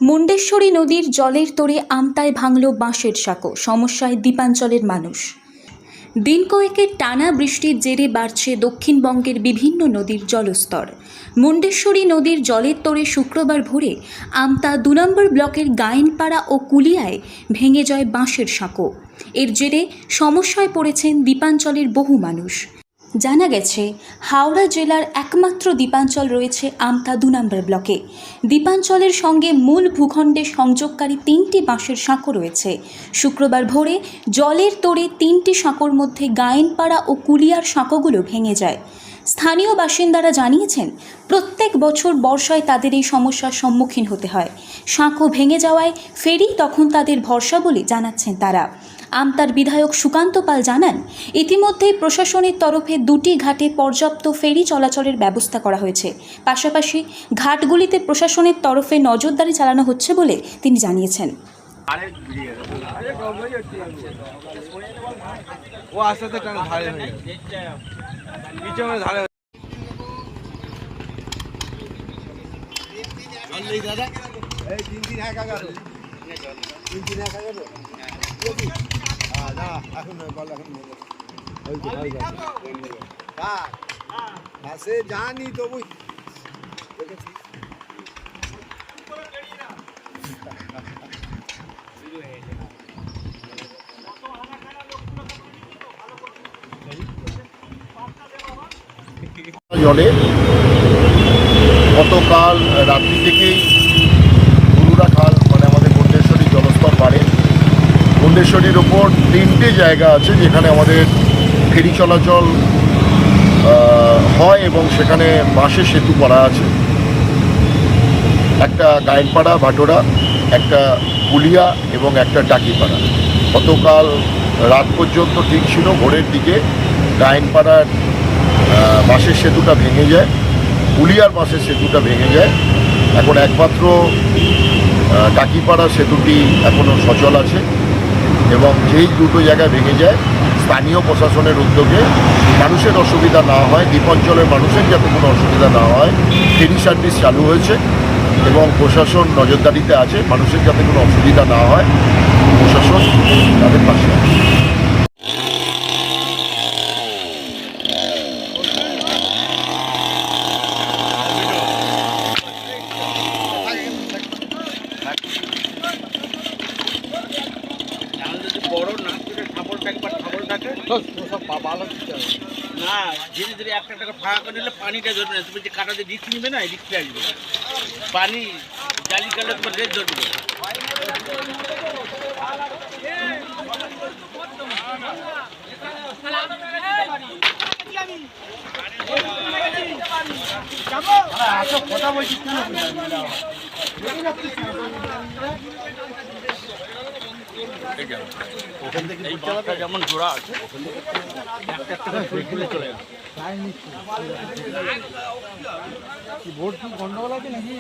মুন্ডেশ্বরী নদীর জলের তোড়ে আমতায় ভাঙল বাঁশের সাঁকো, সমস্যায় দ্বীপাঞ্চলের মানুষ। দিন কয়েকের টানা বৃষ্টির জেরে বাড়ছে দক্ষিণবঙ্গের বিভিন্ন নদীর জলস্তর। মুন্ডেশ্বরী নদীর জলের তোড়ে শুক্রবার ভোরে আমতা ২ নম্বর ব্লকের গায়েনপাড়া ও কুলিয়ায় ভেঙে যায় বাঁশের সাঁকো। এর জেরে সমস্যায় পড়েছেন দ্বীপাঞ্চলের বহু মানুষ। জানা গেছে, হাওড়া জেলার একমাত্র দ্বীপাঞ্চল রয়েছে আমতা ২ নম্বর ব্লকে। দ্বীপাঞ্চলের সঙ্গে মূল ভূখণ্ডে সংযোগকারী ৩টি বাঁশের সাঁকো রয়েছে। শুক্রবার ভোরে জলের তোড়ে ৩টি সাঁকোর মধ্যে গায়েনপাড়া ও কুলিয়ার সাঁকোগুলো ভেঙে যায়। স্থানীয় বাসিন্দারা জানিয়েছেন, প্রত্যেক বছর বর্ষায় তাদের এই সমস্যার সম্মুখীন হতে হয়। সাঁকো ভেঙে যাওয়ায় ফেরি তখন তাদের ভরসা বলে জানাচ্ছেন তারা। আমতার বিধায়ক সুকান্ত পাল জানান, ইতিমধ্যেই প্রশাসনের তরফে 2টি ঘাটে পর্যাপ্ত ফেরি চলাচলের ব্যবস্থা করা হয়েছে। পাশাপাশি ঘাটগুলিতে প্রশাসনের তরফে নজরদারি চালানো হচ্ছে বলে তিনি জানিয়েছেন। জানি তো জলে গতকাল রাত্রি থেকেই গুরুরা খাল মানে আমাদের মুন্ডেশ্বরী জলস্তর বাড়ে। মুন্ডেশ্বরীর ওপর 3টে জায়গা আছে যেখানে আমাদের ফেরি চলাচল হয় এবং সেখানে বাঁশের সেতু করা আছে। একটা গায়েনপাড়া ভাটোরা, একটা কুলিয়া এবং একটা টাকিপাড়া। গতকাল রাত পর্যন্ত ঠিক ছিল, ভোরের দিকে গায়েনপাড়ার বাঁশের সেতুটা ভেঙে যায়, কুলিয়ার বাঁশের সেতুটা ভেঙে যায়। এখন একমাত্র টাকিপাড়া সেতুটি এখনও সচল আছে এবং যেই দুটো জায়গায় ভেঙে যায় স্থানীয় প্রশাসনের উদ্যোগে মানুষের অসুবিধা না হয়, দ্বীপাঞ্চলের মানুষের যাতে কোনো অসুবিধা না হয়, ফেরি সার্ভিস চালু হয়েছে এবং প্রশাসন নজরদারিতে আছে। মানুষের যাতে কোনো অসুবিধা না হয়, প্রশাসন তাদের পাশে আছে। না ধীরে ধীরে একটা টাকা ফাঁকা করে নিলে পানিটা ধরবে না। তুমি যে কাটা দিয়ে রিক্স নিবে না, রিক্স আসবে পানি জালি কাটলে তোমার রেট ধরবে। কথা বলছি ওখান থেকে যেমন জোড়া আছে একটা একটা করে চলে গেল। ভোট কি গন্ডগোল আছে নাকি?